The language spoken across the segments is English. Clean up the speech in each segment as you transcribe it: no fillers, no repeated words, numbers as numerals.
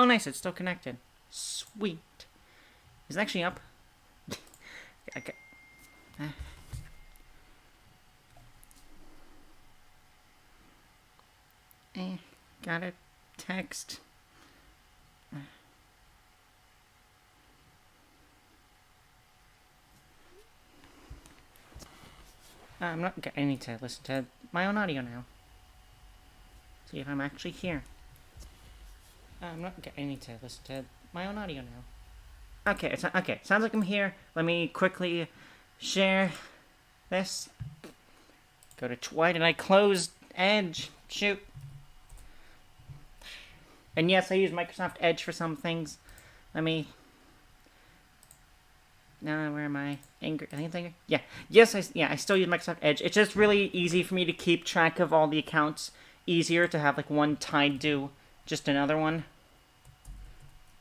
Oh, nice, it's still connected. Sweet. Is it actually up? Okay. Got it. Text. I'm not. I need to listen to my own audio now. See if I'm actually here. I'm not. I need to listen to my own audio now. Okay. Okay. Sounds like I'm here. Let me quickly share this. Go to why did I close Edge? Shoot. And yes, I use Microsoft Edge for some things. Let me. No, where am I? Angry? I think it's Angry. Yeah. Yes, I still use Microsoft Edge. It's just really easy for me to keep track of all the accounts. Easier to have like one tied to just another one.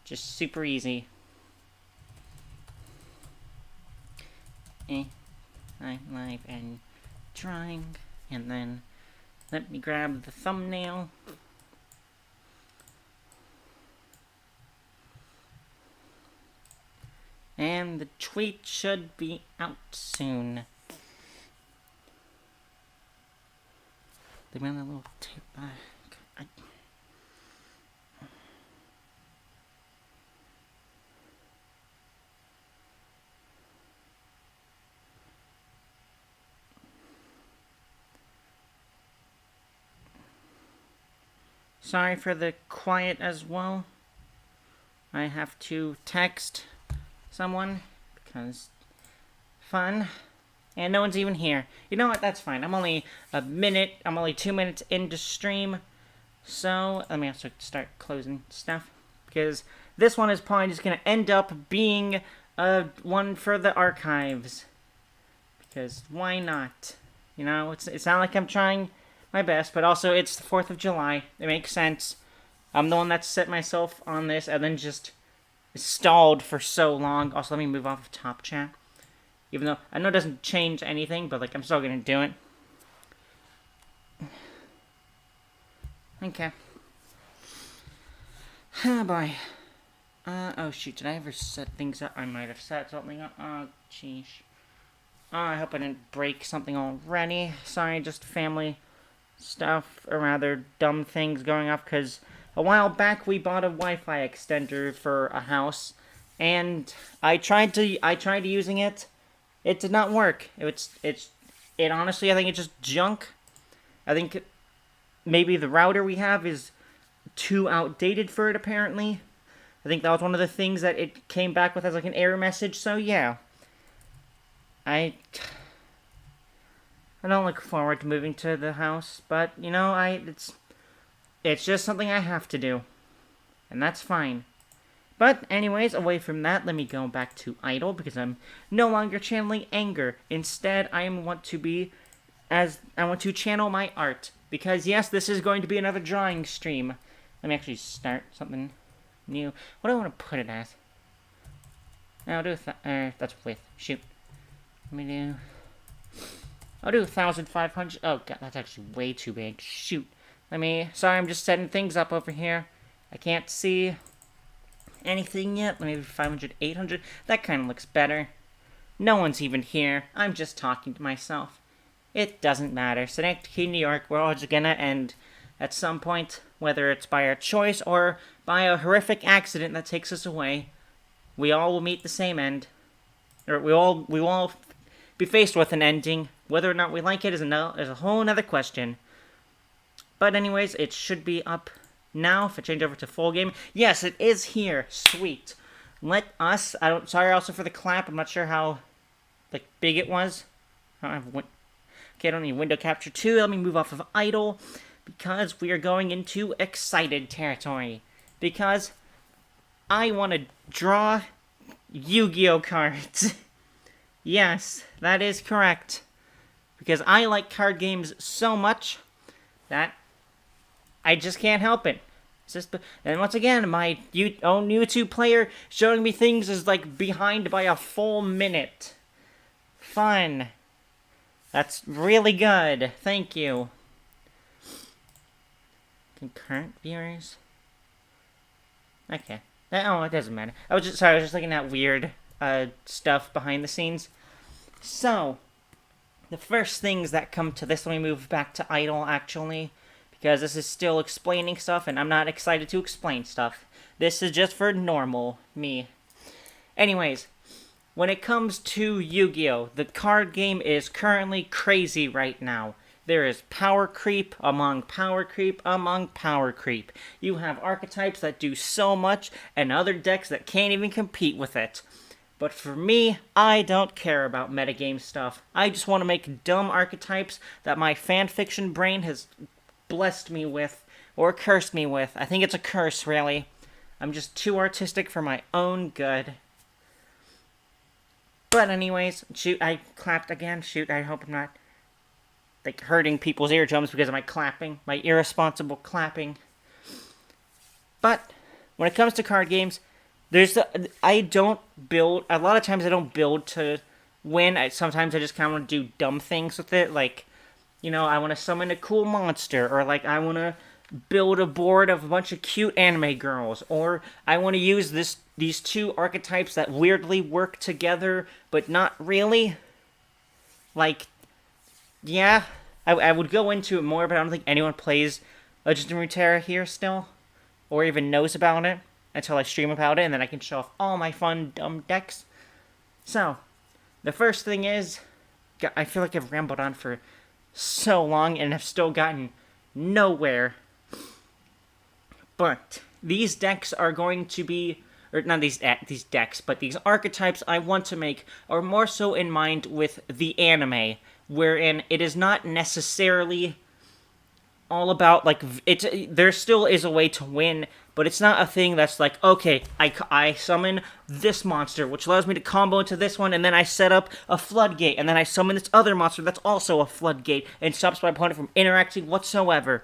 Just super easy. I'm live and trying. And then let me grab the thumbnail. And the tweet should be out soon. They made a little tip back. Sorry for the quiet as well. I have to text someone because fun, and no one's even here. You know what? That's fine. I'm only 2 minutes into stream, so let me also start closing stuff because this one is probably just gonna end up being one for the archives because why not? You know, it's not like I'm trying my best, but also it's the 4th of July. It makes sense. I'm the one that set myself on this and then just stalled for so long. Also, let me move off of top chat. Even though I know it doesn't change anything, but like I'm still gonna do it. Okay. Oh boy. Oh shoot, did I ever set things up? I might have set something up. Oh, jeez. Oh, I hope I didn't break something already. Sorry, just family stuff, or rather dumb things going off, because a while back we bought a Wi-Fi extender for a house, and I tried using it. It did not work. It honestly, I think it's just junk. I think maybe the router we have is too outdated for it, apparently. I think that was one of the things that it came back with as like an error message, so yeah. I don't look forward to moving to the house, but you know, it's just something I have to do. And that's fine. But anyways, away from that, let me go back to idle because I'm no longer channeling anger. Instead, I want to channel my art. Because yes, this is going to be another drawing stream. Let me actually start something new. What do I want to put it as? I'll do that's width. Shoot. I'll do 1,500. Oh god, that's actually way too big. Shoot. Sorry, I'm just setting things up over here. I can't see anything yet. Maybe 500, 800. That kind of looks better. No one's even here. I'm just talking to myself. It doesn't matter. Synecdoche, New York, we're all just gonna end at some point, whether it's by our choice or by a horrific accident that takes us away. We all will meet the same end. Or we all be faced with an ending. Whether or not we like it is a whole other question. But anyways, it should be up now. If I change over to full game, yes, it is here. Sweet. Sorry also for the clap. I'm not sure how big it was. I don't need window capture 2. Let me move off of idle because we are going into excited territory. Because I want to draw Yu-Gi-Oh cards. Yes, that is correct. Because I like card games so much that I just can't help it. And once again, my own YouTube player showing me things is behind by a full minute. Fun. That's really good. Thank you. Concurrent viewers. Okay. Oh, it doesn't matter. I was just looking at weird stuff behind the scenes. So, the first things that come to this, let me move back to idle, actually, because this is still explaining stuff, and I'm not excited to explain stuff. This is just for normal me. Anyways, when it comes to Yu-Gi-Oh!, the card game is currently crazy right now. There is power creep among power creep among power creep. You have archetypes that do so much, and other decks that can't even compete with it. But for me, I don't care about metagame stuff. I just want to make dumb archetypes that my fanfiction brain has blessed me with, or cursed me with. I think it's a curse, really. I'm just too artistic for my own good. But anyways, shoot, I clapped again. Shoot, I hope I'm not, like, hurting people's eardrums because of my clapping. My irresponsible clapping. But, when it comes to card games, I don't build, a lot of times I don't build to win. Sometimes I just kind of want to do dumb things with it, like, you know, I want to summon a cool monster, or like I want to build a board of a bunch of cute anime girls, or I want to use these two archetypes that weirdly work together, but not really. Like, yeah, I would go into it more, but I don't think anyone plays Legends of Runeterra here still, or even knows about it, until I stream about it, and then I can show off all my fun, dumb decks. So, the first thing is, I feel like I've rambled on for so long, and have still gotten nowhere. But, these decks are going to be, or not these decks, but these archetypes I want to make are more so in mind with the anime, wherein it is not necessarily all about, like, there still is a way to win, but it's not a thing that's like, okay, I summon this monster, which allows me to combo into this one, and then I set up a floodgate, and then I summon this other monster that's also a floodgate, and stops my opponent from interacting whatsoever.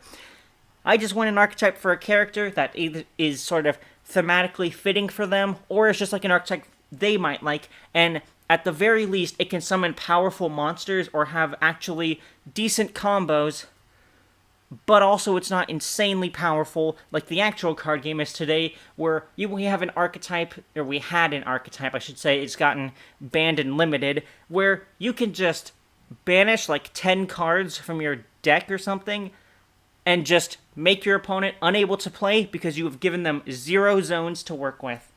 I just want an archetype for a character that either is sort of thematically fitting for them, or is just like an archetype they might like, and at the very least, it can summon powerful monsters, or have actually decent combos, but also it's not insanely powerful like the actual card game is today, where we have an archetype, or we had an archetype, I should say, it's gotten banned and limited, where you can just banish like 10 cards from your deck or something, and just make your opponent unable to play because you have given them 0 zones to work with.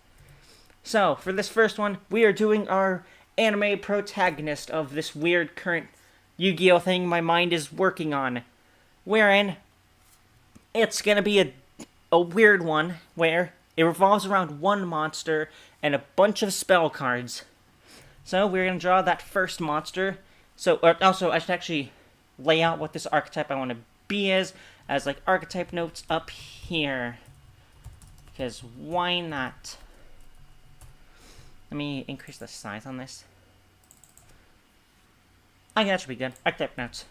So, for this first one, we are doing our anime protagonist of this weird current Yu-Gi-Oh! Thing my mind is working on, wherein it's gonna be a weird one where it revolves around one monster and a bunch of spell cards. So we're gonna draw that first monster. So also I should actually lay out what this archetype I want to be as like archetype notes up here, because why not? Let me increase the size on this. I think that should be good. Archetype notes.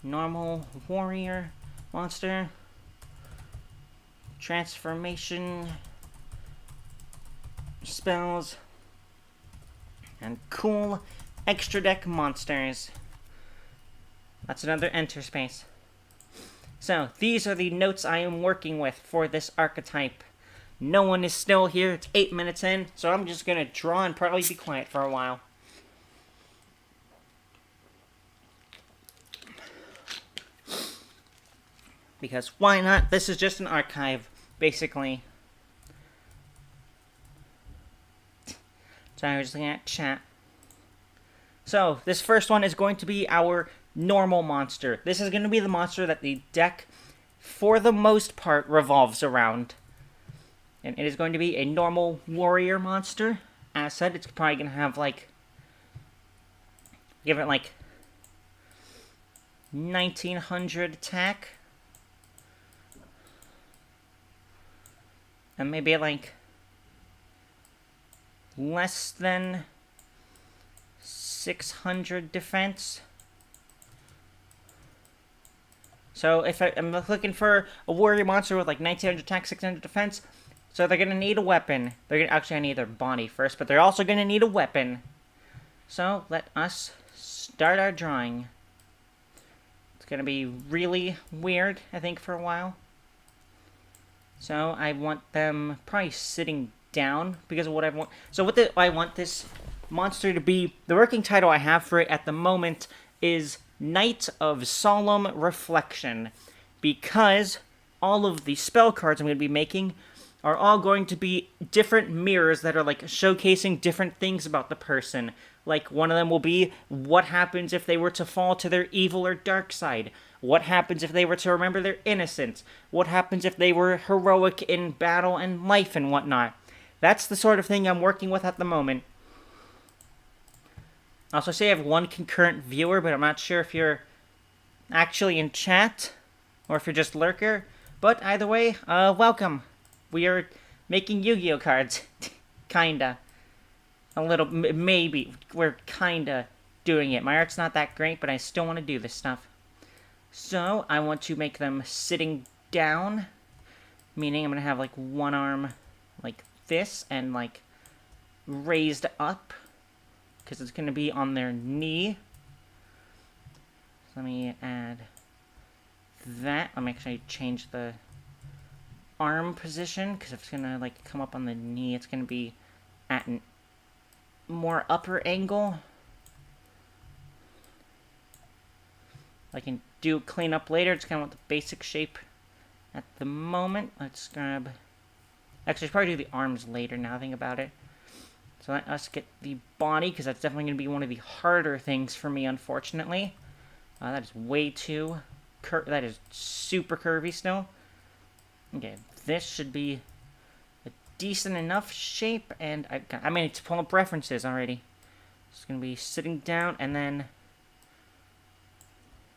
Normal warrior monster. Transformation spells. And cool extra deck monsters. That's another enter space. So, these are the notes I am working with for this archetype. No one is still here. It's 8 minutes in, so I'm just gonna draw and probably be quiet for a while. Because why not? This is just an archive, basically. Sorry, I was just looking at chat. So, this first one is going to be our normal monster. This is going to be the monster that the deck, for the most part, revolves around. And it is going to be a normal warrior monster. As said, it's probably going to have, like, give it, like, 1900 attack. And maybe, like, less than 600 defense. So if I'm looking for a warrior monster with like 1900 attack, 600 defense, so they're gonna need a weapon. They're gonna actually need their body first, but they're also gonna need a weapon. So let us start our drawing. It's gonna be really weird, I think, for a while. So I want them probably sitting down because of what I want. So I want this monster to be, the working title I have for it at the moment is Knight of Solemn Reflection, because all of the spell cards I'm going to be making are all going to be different mirrors that are like showcasing different things about the person. Like one of them will be what happens if they were to fall to their evil or dark side. What happens if they were to remember their innocence? What happens if they were heroic in battle and life and whatnot? That's the sort of thing I'm working with at the moment. Also, say I have one concurrent viewer, but I'm not sure if you're actually in chat or if you're just lurker. But either way, welcome. We are making Yu-Gi-Oh cards. Kinda. A little, maybe. We're kinda doing it. My art's not that great, but I still want to do this stuff. So, I want to make them sitting down. Meaning I'm going to have, like, one arm like this and, like, raised up. Because it's going to be on their knee. So let me add that. Let me actually change the arm position, because if it's going to, like, come up on the knee, it's going to be at an more upper angle. I can do clean up later. It's kind of the basic shape at the moment. Let's grab... Actually, I should probably do the arms later now I think about it. So let us get the body, because that's definitely going to be one of the harder things for me, unfortunately. That is way too... that is super curvy still. Okay, this should be a decent enough shape, and I need to pull up references already. It's going to be sitting down, and then...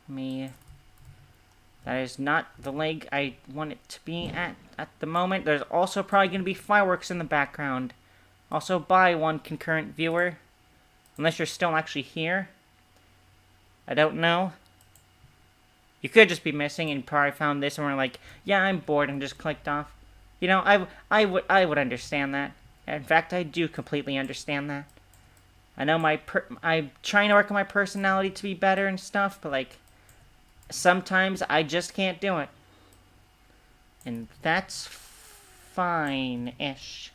That is not the leg I want it to be at the moment. There's also probably going to be fireworks in the background. Also, buy one concurrent viewer. Unless you're still actually here. I don't know. You could just be missing and probably found this and were like, yeah, I'm bored, and just clicked off. You know, I would understand that. In fact, I do completely understand that. I know I'm trying to work on my personality to be better and stuff, but like, sometimes I just can't do it. And that's fine-ish.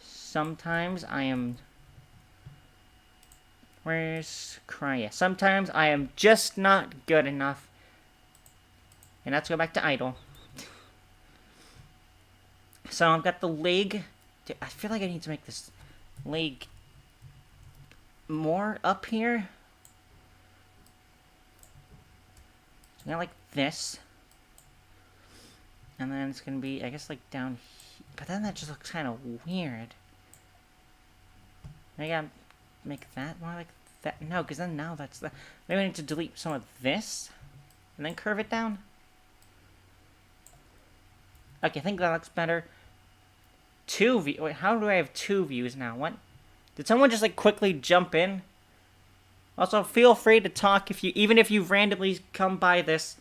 Sometimes I am... Where's Crya? Sometimes I am just not good enough. And let's go back to Idle. So I've got the leg. Dude, I feel like I need to make this leg more up here. So like this. And then it's going to be, I guess, like down here. But then that just looks kind of weird. Maybe I gotta make that more like that. No, because then now that's the... Maybe I need to delete some of this. And then curve it down. Okay, I think that looks better. Wait, how do I have 2 views now? What? Did someone just, like, quickly jump in? Also, feel free to talk even if you've randomly come by this.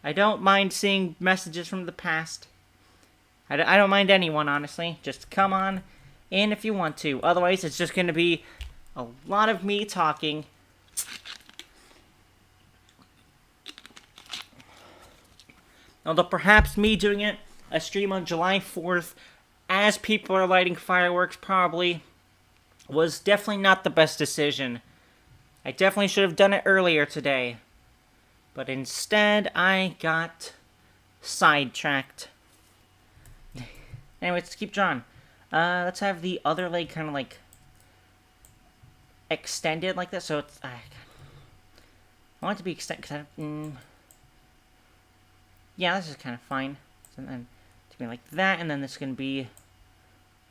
I don't mind seeing messages from the past. I don't mind anyone, honestly. Just come on in if you want to. Otherwise, it's just going to be a lot of me talking. Although perhaps me doing a stream on July 4th, as people are lighting fireworks, probably was definitely not the best decision. I definitely should have done it earlier today. But instead, I got sidetracked. Anyway, let's keep drawing. Let's have the other leg kind of like extended like this. So it's... I want it to be extended because yeah, this is kind of fine. So then to be like that, and then this is going to be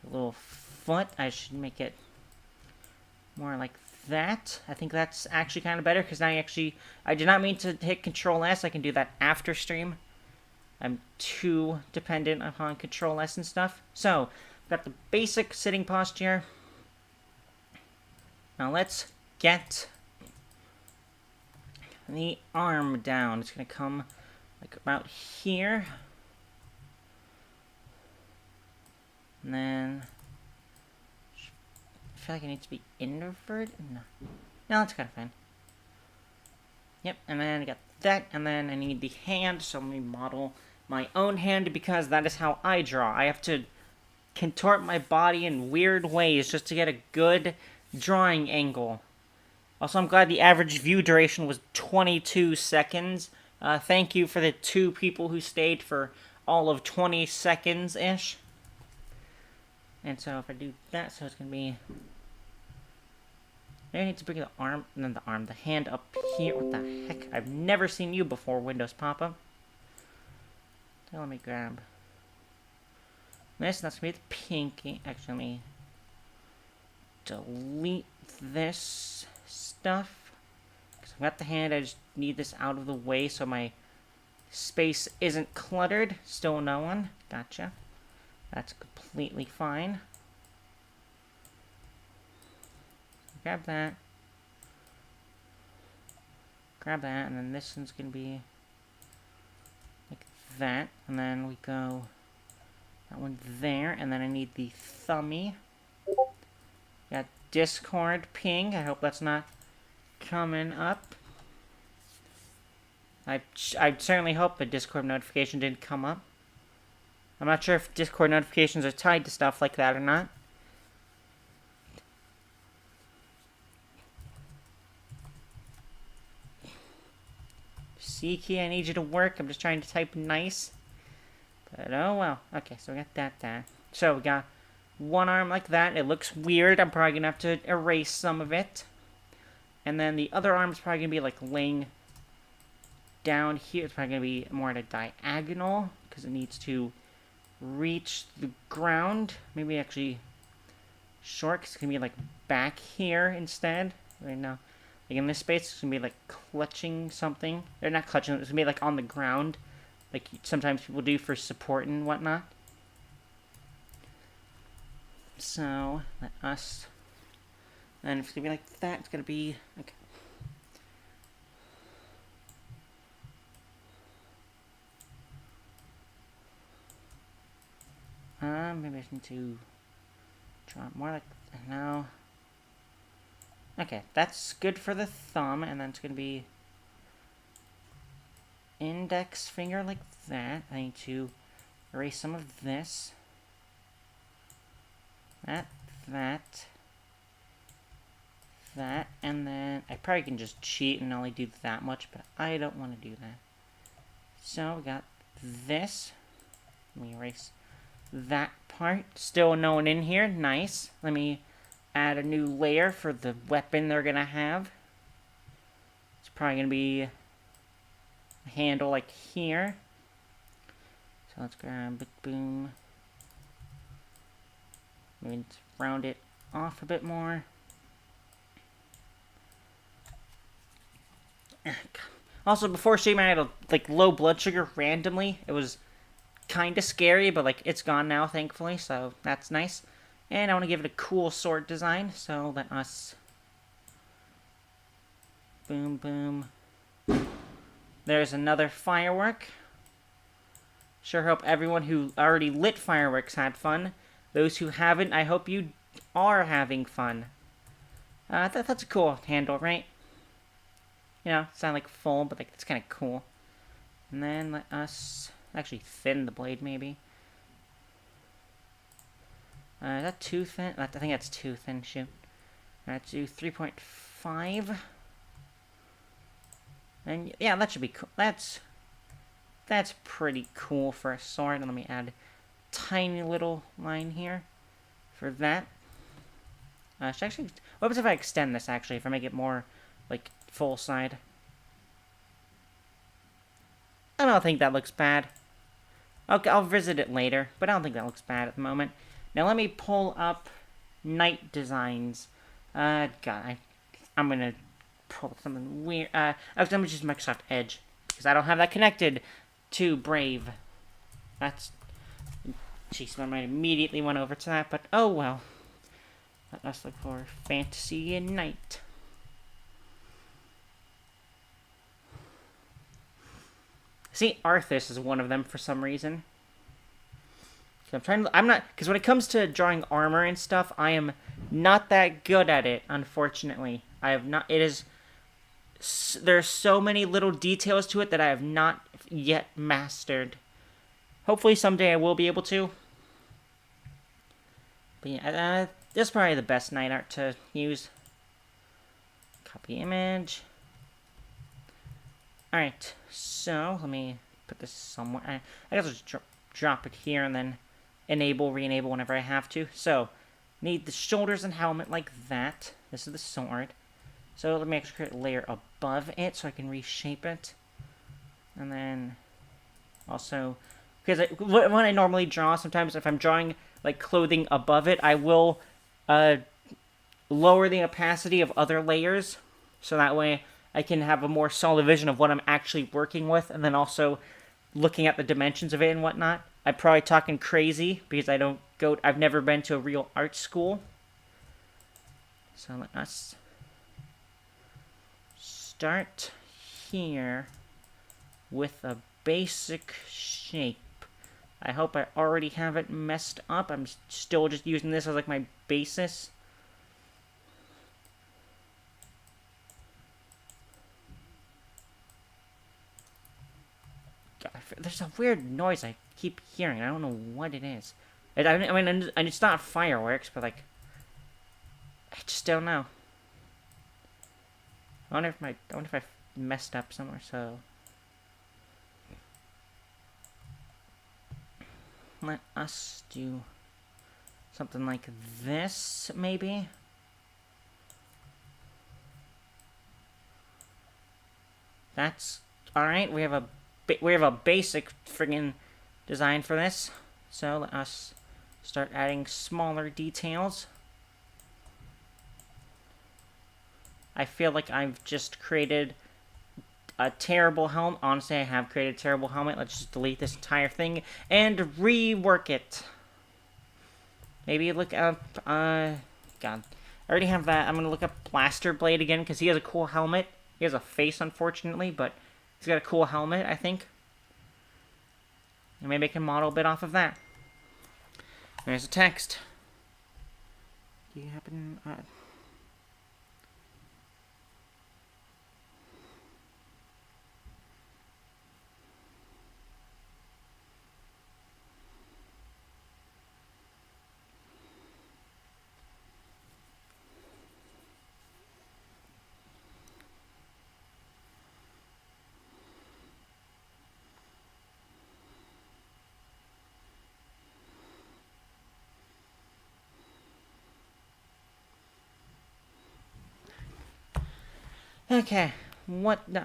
a little foot. I should make it more like that. I think that's actually kind of better because now I did not mean to hit Control S. I can do that after stream. I'm too dependent upon Control S and stuff. So, got the basic sitting posture. Now let's get the arm down. It's going to come like about here. And then... I feel like I need to be inverted. No, that's kind of fine. Yep, and then I got that, and then I need the hand, so let me model my own hand because that is how I draw. I have to contort my body in weird ways just to get a good drawing angle. Also, I'm glad the average view duration was 22 seconds. Thank you for the 2 people who stayed for all of 20 seconds-ish. And so if I do that, so it's going to be... Maybe I need to bring the arm, and then the hand up here. What the heck? I've never seen you before, Windows pop-up. So let me grab this. That's going to be the pinky. Actually, let me delete this stuff. Because I've got the hand, I just need this out of the way so my space isn't cluttered. Still no one. Gotcha. That's completely fine. Grab that. Grab that, and then this one's gonna be like that. And then we go that one there, and then I need the thummy. Got Discord ping. I hope that's not coming up. I certainly hope a Discord notification didn't come up. I'm not sure if Discord notifications are tied to stuff like that or not. C key, I need you to work. I'm just trying to type nice. But oh well. Okay, so we got that. So we got one arm like that. It looks weird. I'm probably going to have to erase some of it. And then the other arm is probably going to be like laying down here. It's probably going to be more at a diagonal because it needs to reach the ground. Maybe actually short because it's going to be like back here instead. Right now. Like in this space, it's going to be like clutching something. They're not clutching, it's going to be like on the ground. Like sometimes people do for support and whatnot. So, let us... And if it's going to be like that, it's going to be... Okay. Maybe I need to draw it more like... No. Okay, that's good for the thumb, and then it's going to be index finger like that. I need to erase some of this. That, and then I probably can just cheat and only do that much, but I don't want to do that. So we got this. Let me erase that part. Still no one in here. Nice. Let me add a new layer for the weapon they're gonna have. It's probably gonna be a handle like here. So let's grab it, boom. Maybe round it off a bit more. Also, before stream, I had a low blood sugar randomly. It was kind of scary, but it's gone now, thankfully. So that's nice. And I want to give it a cool sword design, so let us... Boom, boom. There's another firework. Sure hope everyone who already lit fireworks had fun. Those who haven't, I hope you are having fun. That's a cool handle, right? You know, it's not full, but it's kind of cool. And then let us actually thin the blade, maybe. Is that too thin? I think that's too thin, shoot. Let's do 3.5. And yeah, that should be cool. That's pretty cool for a sword. And let me add a tiny little line here for that. What happens if I extend this, actually, if I make it more, full side? I don't think that looks bad. Okay, I'll visit it later, but I don't think that looks bad at the moment. Now let me pull up Night Designs. God, I'm gonna pull up something weird. I'm gonna use Microsoft Edge because I don't have that connected to Brave. That's... Jeez, I might immediately went over to that, but oh well. Let us look for Fantasy and Night. See, Arthas is one of them for some reason. Because when it comes to drawing armor and stuff, I am not that good at it, unfortunately. There's so many little details to it that I have not yet mastered. Hopefully someday I will be able to. But yeah, this is probably the best night art to use. Copy image. Alright, so let me put this somewhere. I guess I'll just drop it here and then enable, re-enable whenever I have to. So, need the shoulders and helmet like that. This is the sword. So let me actually create a layer above it so I can reshape it. And then also, because when I normally draw, sometimes if I'm drawing like clothing above it, I will lower the opacity of other layers. So that way I can have a more solid vision of what I'm actually working with, and then also looking at the dimensions of it and whatnot. I'm probably talking crazy because I've never been to a real art school. So let us start here with a basic shape. I hope I already have it messed up. I'm still just using this as like my basis. God, there's a weird noise I keep hearing. I don't know what it is. I mean, it's not fireworks, but like, I just don't know. I wonder if I messed up somewhere. So let us do something like this, maybe. That's all right. We have a basic friggin' design for this. So let us start adding smaller details. I feel like I've just created a terrible helmet. Honestly, I have created a terrible helmet. Let's just delete this entire thing and rework it. Maybe look up, God. I already have that. I'm gonna look up Blaster Blade again, because he has a cool helmet. He has a face, unfortunately, but he's got a cool helmet, I think. And maybe I can model a bit off of that. There's a text. Do you happen... Okay, what... No,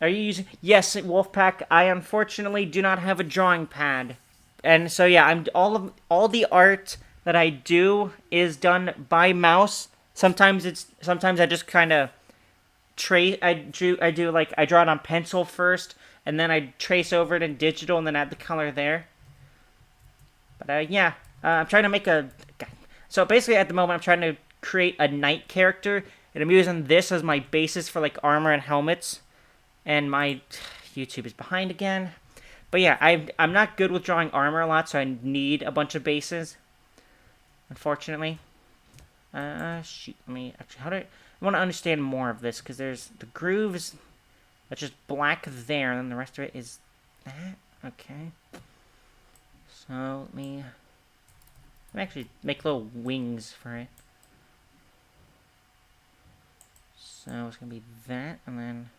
are you using... Yes, Wolfpack, I unfortunately do not have a drawing pad. And so yeah, all the art that I do is done by mouse. Sometimes I just kind of I draw it on pencil first, and then I trace over it in digital and then add the color there. But yeah, I'm trying to make so basically at the moment I'm trying to create a knight character, and I'm using this as my basis for like armor and helmets. And my YouTube is behind again. But yeah, I'm not good with drawing armor a lot, so I need a bunch of bases. Unfortunately. Shoot, let me actually, I want to understand more of this, because there's the grooves that's just black there, and then the rest of it is that. Okay. So let me actually make little wings for it. So it's gonna be that, and then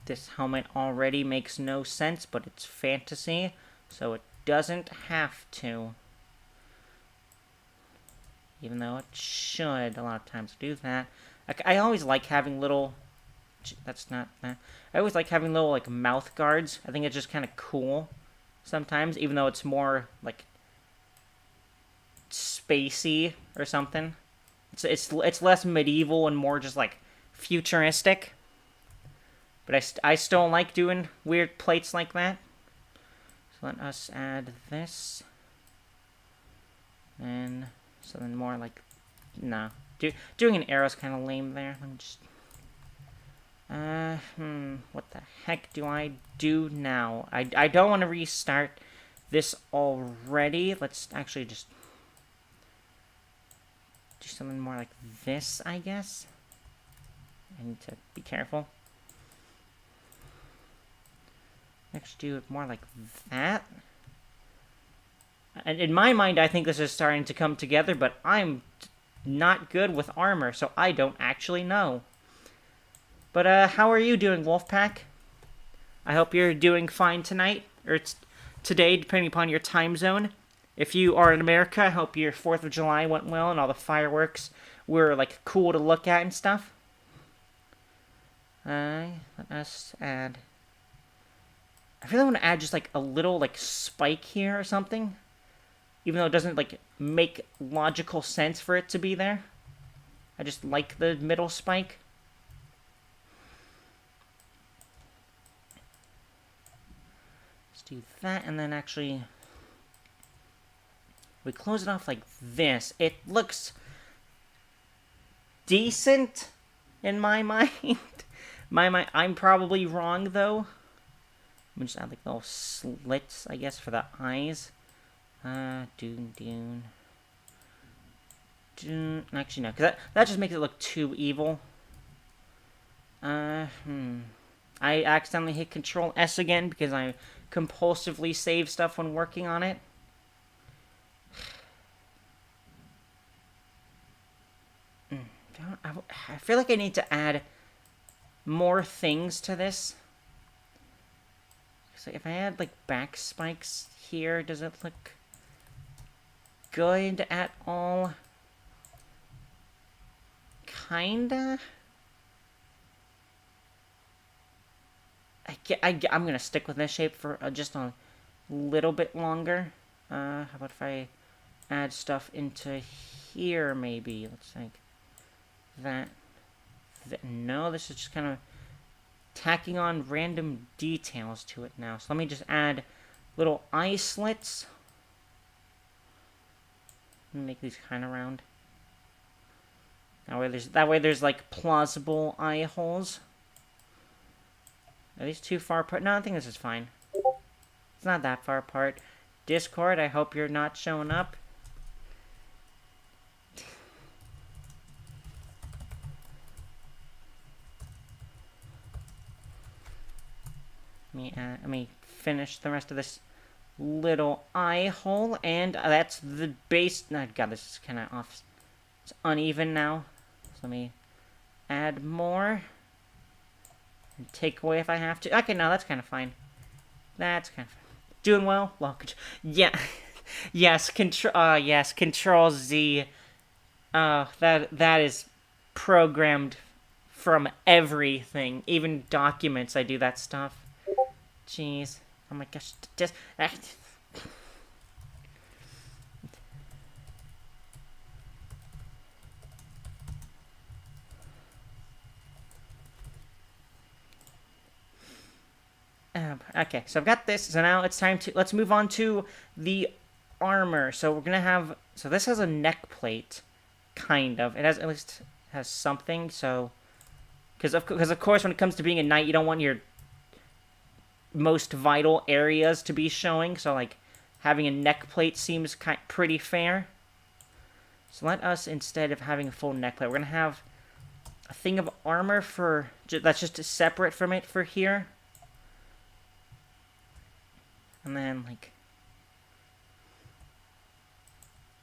this helmet already makes no sense, but it's fantasy, so it doesn't have to. Even though it should a lot of times do that. I always like having little... That's not that. I always like having little, like, mouth guards. I think it's just kind of cool sometimes, even though it's more, like, spacey or something. It's less medieval and more just, like, futuristic. But I still like doing weird plates like that. So let us add this. And something more like... No. Doing an arrow is kind of lame there. Let me just... what the heck do I do now? I don't want to restart this already. Let's actually just... do something more like this, I guess. I need to be careful. Let's do it more like that. And in my mind, I think this is starting to come together, but I'm not good with armor, so I don't actually know. But, how are you doing, Wolfpack? I hope you're doing fine tonight, or today, depending upon your time zone. If you are in America, I hope your 4th of July went well and all the fireworks were, like, cool to look at and stuff. Let us add... I really want to add just, like, a little, like, spike here or something. Even though it doesn't, like, make logical sense for it to be there. I just like the middle spike. Let's do that, and then actually... we close it off like this. It looks... decent, in my mind. I'm probably wrong, though. I'm gonna just add, like, little slits, I guess, for the eyes. Dune. Actually, no, because that just makes it look too evil. I accidentally hit Control S again because I compulsively save stuff when working on it. I feel like I need to add more things to this. So if I add, like, back spikes here, does it look good at all? Kinda? I'm gonna stick with this shape for just a little bit longer. How about if I add stuff into here, maybe? Let's think. That. No, this is just kind of tacking on random details to it now. So let me just add little eye slits. Make these kind of round. That way there's like plausible eye holes. Are these too far apart? No, I think this is fine. It's not that far apart. Discord, I hope you're not showing up. Let me finish the rest of this little eye hole, and that's the base. Oh, God, this is kind of off. It's uneven now. So let me add more. And take away if I have to. Okay, no, that's kind of fine. That's kind of fine. Doing well? Well, yeah. Yes, Control Z. That is programmed from everything. Even documents, I do that stuff. Jeez. Oh my gosh. Just... okay, so I've got this. So now it's time to... let's move on to the armor. So we're gonna have... so this has a neck plate. Kind of. It has... at least has something, so... Because of course, when it comes to being a knight, you don't want your most vital areas to be showing, so like having a neck plate seems pretty fair. So let us, instead of having a full neck plate, we're gonna have a thing of armor for that's just separate from it for here, and then like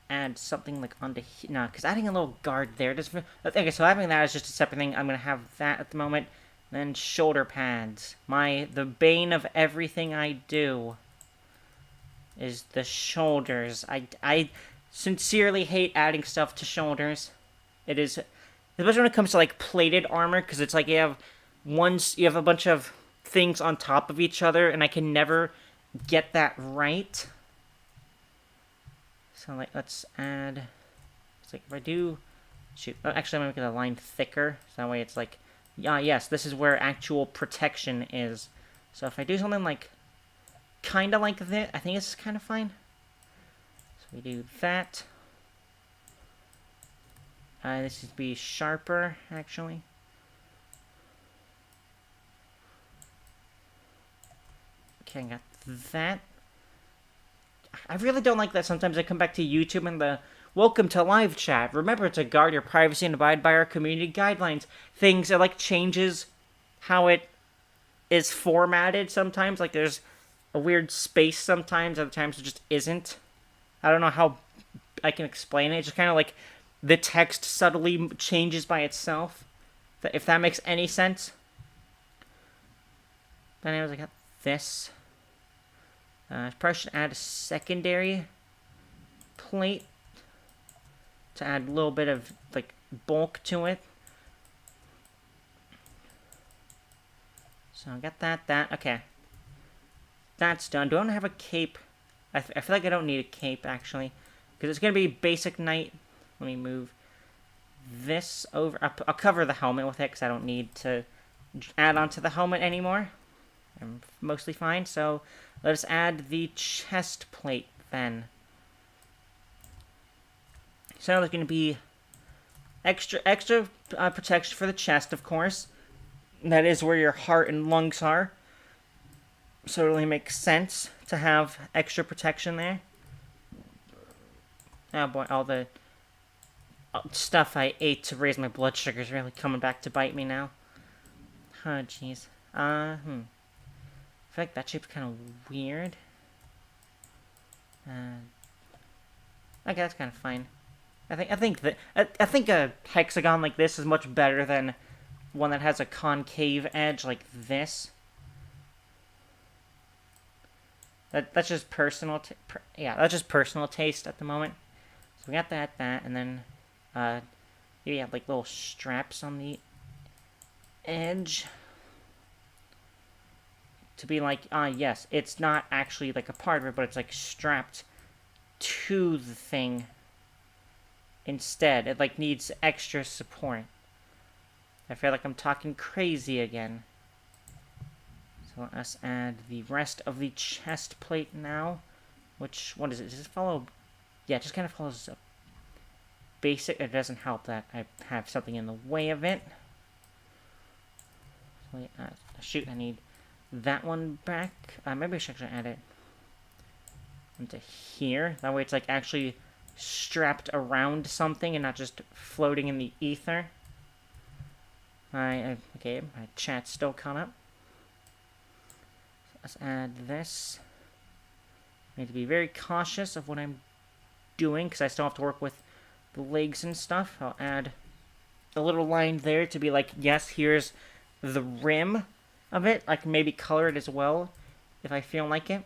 add something like onto here. No, because adding a little guard there does. Okay, so having that is just a separate thing. I'm gonna have that at the moment. Then shoulder pads. The bane of everything I do is the shoulders. I sincerely hate adding stuff to shoulders. It is, especially when it comes to like plated armor, because it's like you have a bunch of things on top of each other, and I can never get that right. So like, let's add. It's like if I do, shoot. Actually, I'm gonna make the line thicker, so that way it's like. Yes, this is where actual protection is. So if I do something like, kind of like this, I think it's kind of fine. So we do that. This would be sharper, actually. Okay, I got that. I really don't like that sometimes I come back to YouTube and the welcome to live chat. Remember to guard your privacy and abide by our community guidelines. Things it like changes how it is formatted sometimes. Like there's a weird space sometimes. Other times it just isn't. I don't know how I can explain it. It's just kind of like the text subtly changes by itself. If that makes any sense. Then I got this. I probably should add a secondary plate to add a little bit of like bulk to it. So I got that. Okay. That's done. Do I want to have a cape? I feel like I don't need a cape, actually. Because it's going to be basic night. Let me move this over. I'll cover the helmet with it because I don't need to add onto the helmet anymore. I'm mostly fine. So let's add the chest plate then. So there's going to be extra protection for the chest, of course. That is where your heart and lungs are. So it really makes sense to have extra protection there. Oh boy, all the stuff I ate to raise my blood sugar is really coming back to bite me now. Oh jeez. I feel like that shape's kind of weird. Okay, that's kind of fine. I think a hexagon like this is much better than one that has a concave edge like this. That's just personal. That's just personal taste at the moment. So we got that, and then maybe have like little straps on the edge to be like, yes, it's not actually like a part of it, but it's like strapped to the thing instead. It like needs extra support. I feel like I'm talking crazy again. So let us add the rest of the chest plate now. Which, what is it? Does it follow? Yeah, it just kind of follows a basic. It doesn't help that I have something in the way of it. So, shoot, I need that one back. Maybe I should actually add it into here. That way it's like actually strapped around something and not just floating in the ether. Okay, my chat's still caught up. Let's add this. I need to be very cautious of what I'm doing because I still have to work with the legs and stuff. I'll add a little line there to be like, yes, here's the rim of it. I can maybe color it as well if I feel like it.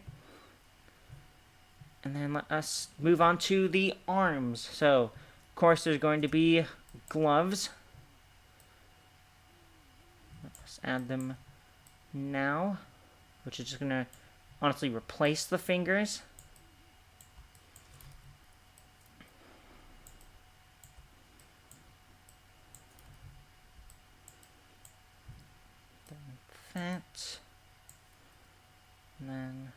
And then let us move on to the arms. So, of course, there's going to be gloves. Let's add them now, which is just going to honestly replace the fingers. That. And then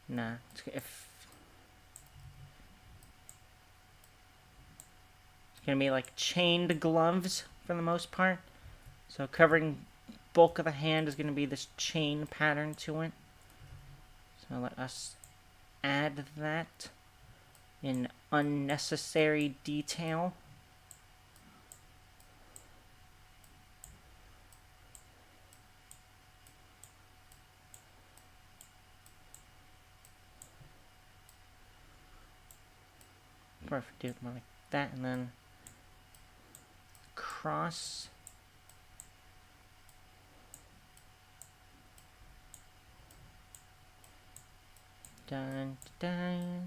nah, it's gonna be like chained gloves for the most part. So covering bulk of the hand is gonna be this chain pattern to it. So let us add that in unnecessary detail. Perfect, do it more like that, and then cross. Dun, dun.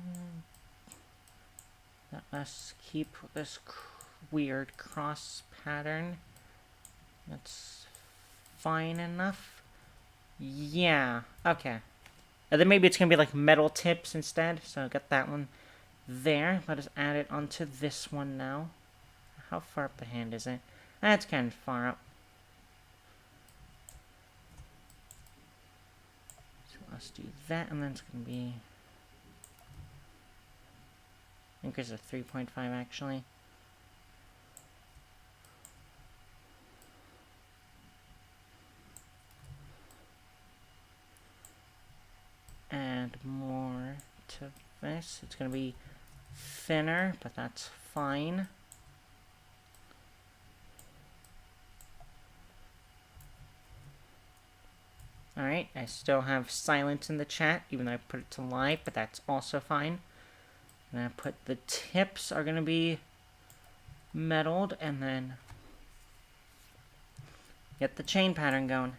Let us keep this weird cross pattern. That's fine enough. Yeah, okay. And then maybe it's going to be like metal tips instead. So got that one there. Let us add it onto this one now. How far up the hand is it? That's kind of far up. So let's do that, and then it's going to be... I think there's a 3.5 actually. Add more to this. It's going to be thinner, but that's fine. Alright, I still have silence in the chat, even though I put it to live, but that's also fine. I'm going to put the tips are going to be metalled, and then get the chain pattern going.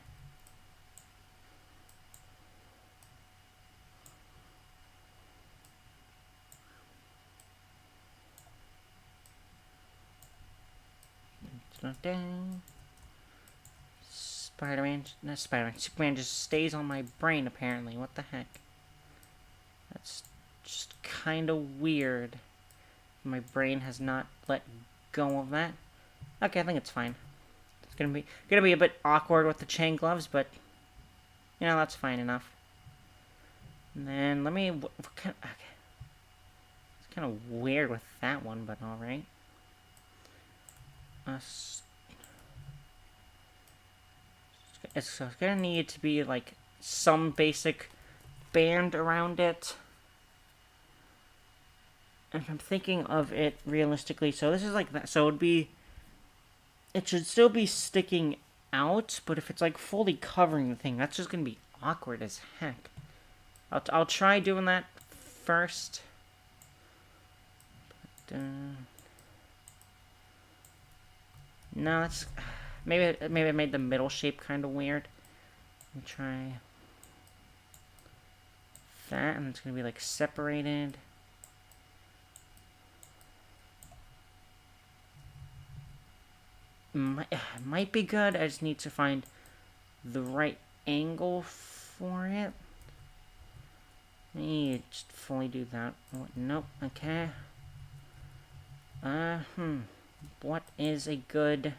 Superman just stays on my brain, apparently. What the heck? That's just kind of weird. My brain has not let go of that. Okay, I think it's fine. It's gonna be a bit awkward with the chain gloves, but you know, that's fine enough. And then let me. Okay. It's kind of weird with that one, but all right. It's gonna need to be like some basic band around it. And I'm thinking of it realistically, so this is like that. So it should still be sticking out, but if it's like fully covering the thing, that's just gonna be awkward as heck. I'll try doing that first. But, no, that's maybe I made the middle shape kind of weird. Let me try that, and it's gonna be like separated. Might be good. I just need to find the right angle for it. Let me just fully do that. Nope. Okay. What is a good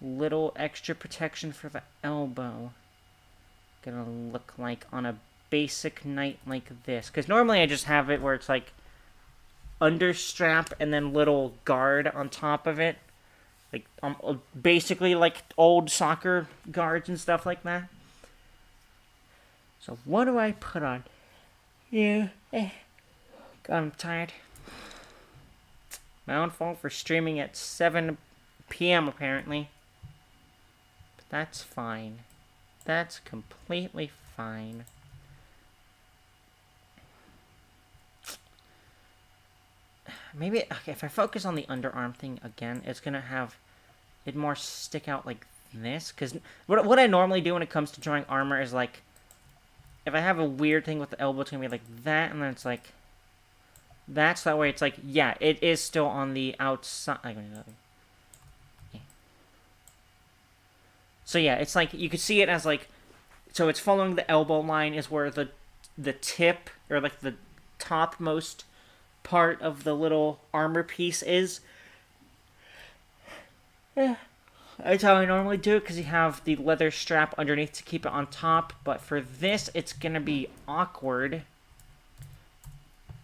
little extra protection for the elbow gonna look like on a basic knight like this? Because normally I just have it where it's like under strap and then little guard on top of it. Like, basically like old soccer guards and stuff like that. So what do I put on? Yeah. God, I'm tired. My own fault for streaming at 7 p.m. apparently. But that's fine. That's completely fine. Maybe, okay, if I focus on the underarm thing again, it's going to have it more stick out like this. Because what I normally do when it comes to drawing armor is like, if I have a weird thing with the elbow, it's going to be like that, and then it's like, that's that way. It's like, yeah, it is still on the outside. So yeah, it's like, you could see it as like, so it's following the elbow line is where the tip, or like the topmost part of the little armor piece is. Yeah. That's how I normally do it, because you have the leather strap underneath to keep it on top. But for this, it's going to be awkward.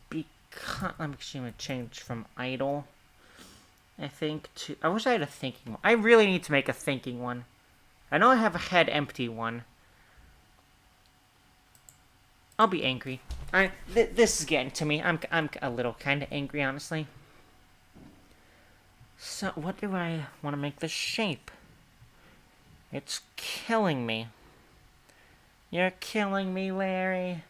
Because I'm actually going to change from idle, I think, to... I wish I had a thinking one. I really need to make a thinking one. I know I have a head empty one. I'll be angry. This is getting to me. I'm a little kind of angry, honestly. So, what do I want to make the shape? It's killing me. You're killing me, Larry.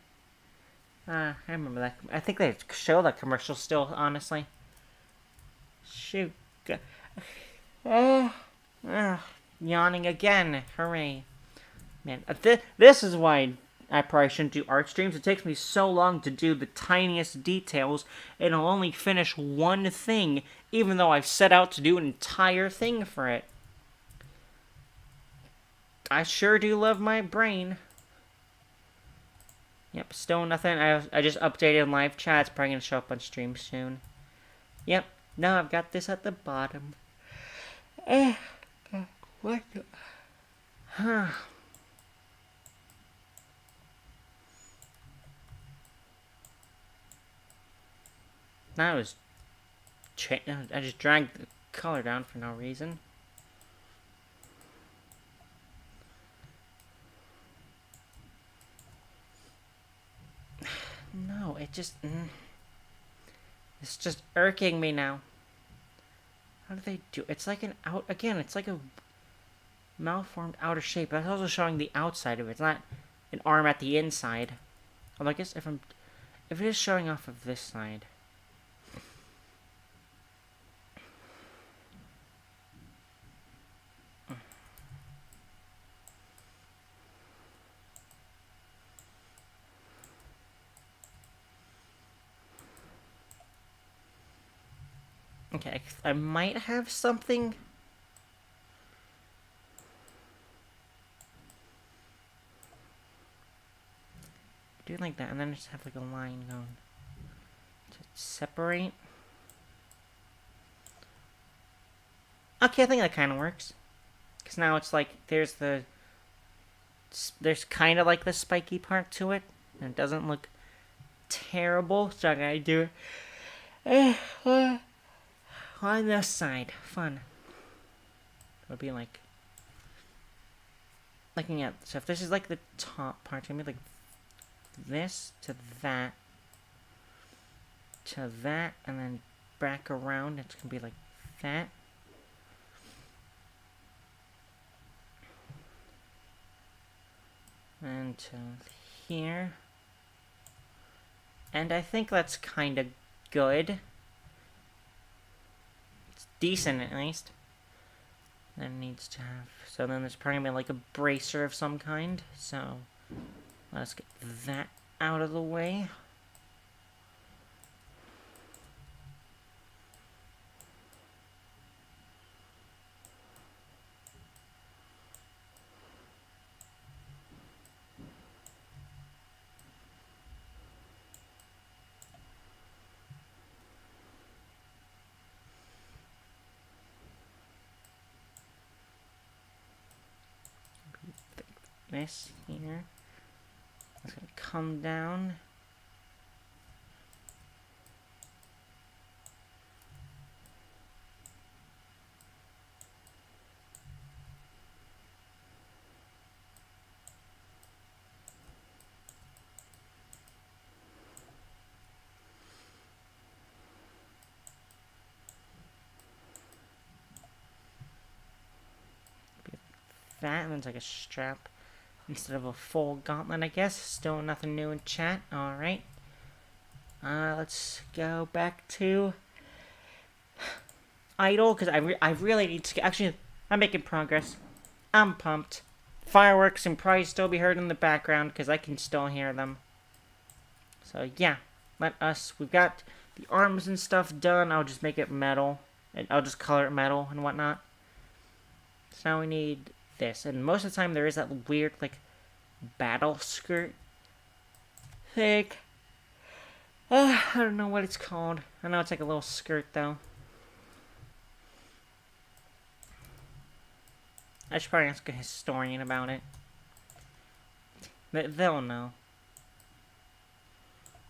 I remember that. I think they show that commercial still, honestly. Shoot. Yawning again. Hooray. Man, this is why I probably shouldn't do art streams. It takes me so long to do the tiniest details, and I'll only finish one thing, even though I've set out to do an entire thing for it. I sure do love my brain. Yep, still nothing. I just updated live chat. It's probably going to show up on stream soon. Yep, now I've got this at the bottom. What the... Huh. That was... I just dragged the color down for no reason. No, it just... it's just irking me now. How do they do... It's like an out... Again, it's like a malformed outer shape. That's also showing the outside of it. It's not an arm at the inside. Although I guess if it is showing off of this side... Okay, I might have something. Do it like that, and then just have like a line going to separate. Okay, I think that kind of works. Because now it's like, there's kind of like the spiky part to it. And it doesn't look terrible, so I gotta do it. On this side. Fun. It would be like... Looking at... So if this is like the top part, it's gonna be like this to that. To that, and then back around. It's gonna be like that. And to here. And I think that's kind of good. It's decent, at least. Then it needs to have... So then there's probably gonna be like a bracer of some kind. So let's get that out of the way. This here. It's gonna come down. That, and then it's like a strap instead of a full gauntlet, I guess. Still nothing new in chat. Alright. Let's go back to idle, because I really need to... Actually, I'm making progress. I'm pumped. Fireworks can probably still be heard in the background, because I can still hear them. So, yeah. We've got the arms and stuff done. I'll just make it metal. And I'll just color it metal and whatnot. So now we need this. And most of the time there is that weird, like, battle skirt thing. I don't know what it's called. I know it's like a little skirt, though. I should probably ask a historian about it. They'll know.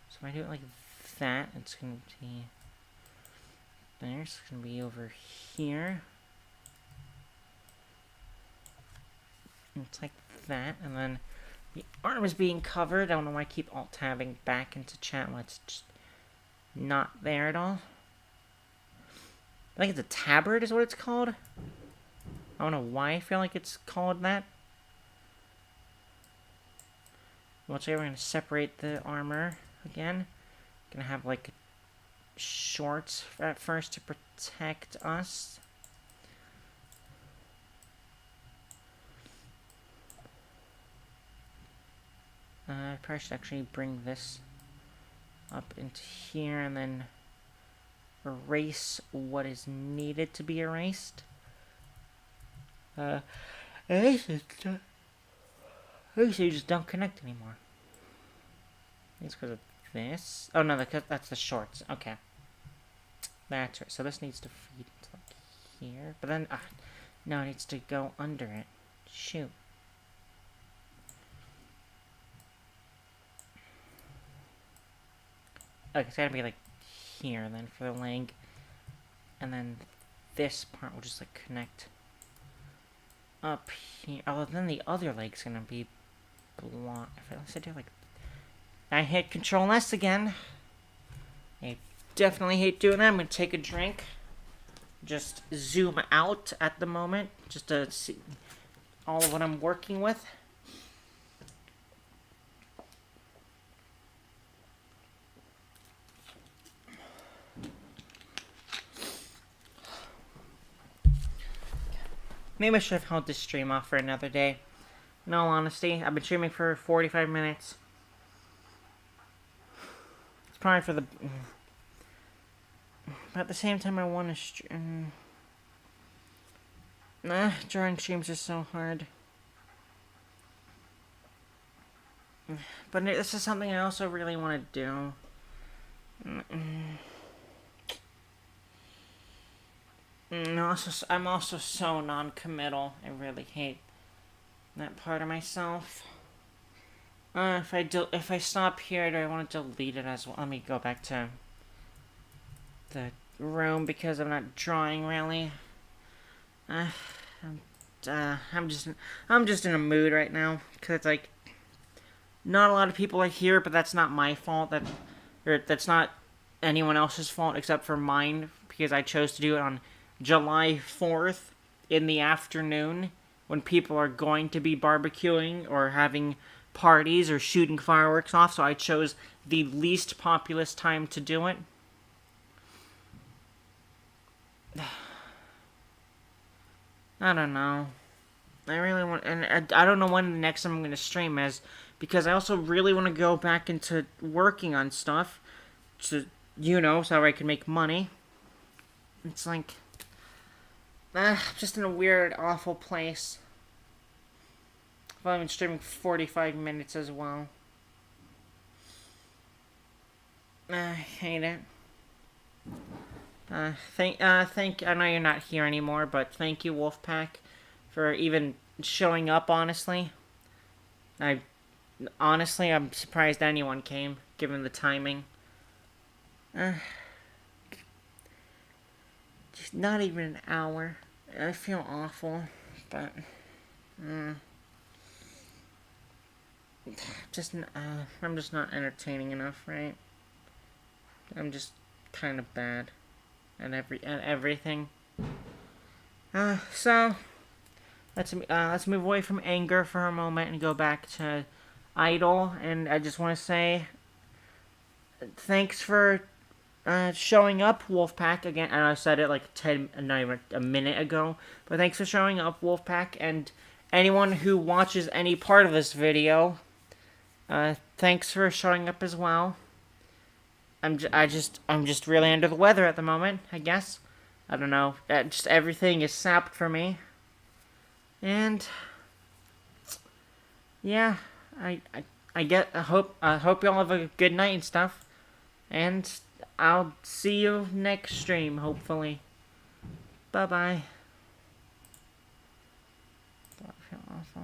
So if I do it like that, it's going to be... There's going to be over here. And it's like that, and then the arm is being covered. I don't know why I keep alt-tabbing back into chat when it's just not there at all. I think it's a tabard is what it's called. I don't know why I feel like it's called that. Well, so we're going to separate the armor again. Gonna have like shorts at first to protect us. I probably should actually bring this up into here and then erase what is needed to be erased. These just don't connect anymore. It's because of this. Oh no, that's the shorts. Okay. That's right. So this needs to feed into like here. But then, no, it needs to go under it. Shoot. Okay, it's gotta be like here then for the leg. And then this part will just like connect up here. Oh, then the other leg's gonna be blocked. Unless I do like I hit Control S again. I definitely hate doing that. I'm gonna take a drink. Just zoom out at the moment, just to see all of what I'm working with. Maybe I should have held this stream off for another day. In all honesty, I've been streaming for 45 minutes. It's probably for the... But at the same time, I want to stream... drawing streams is so hard. But this is something I also really want to do. I'm also so non-committal. I really hate that part of myself. If I stop here, do I want to delete it as well? Let me go back to the room because I'm not drawing really. I'm just in a mood right now because it's like not a lot of people are here, but that's not my fault. That's not anyone else's fault except for mine because I chose to do it on July 4th in the afternoon when people are going to be barbecuing or having parties or shooting fireworks off, so I chose the least populous time to do it. I don't know. I really want, and I don't know when the next time I'm going to stream is, because I also really want to go back into working on stuff, so I can make money. It's like... just in a weird, awful place. I've only been streaming 45 minutes as well. I hate it. I know you're not here anymore, but thank you, Wolfpack, for even showing up, honestly. I'm surprised anyone came, given the timing. Just not even an hour. I feel awful, but I'm just not entertaining enough, right? I'm just kind of bad at everything. So let's move away from anger for a moment and go back to Idol. And I just want to say thanks for showing up, Wolfpack, again. And I said it like not even a minute ago, but thanks for showing up, Wolfpack, and anyone who watches any part of this video. Thanks for showing up as well. I'm just really under the weather at the moment, I guess. I don't know. Just everything is sapped for me. And yeah, I hope y'all have a good night and stuff. And I'll see you next stream, hopefully. Bye-bye. I feel awful.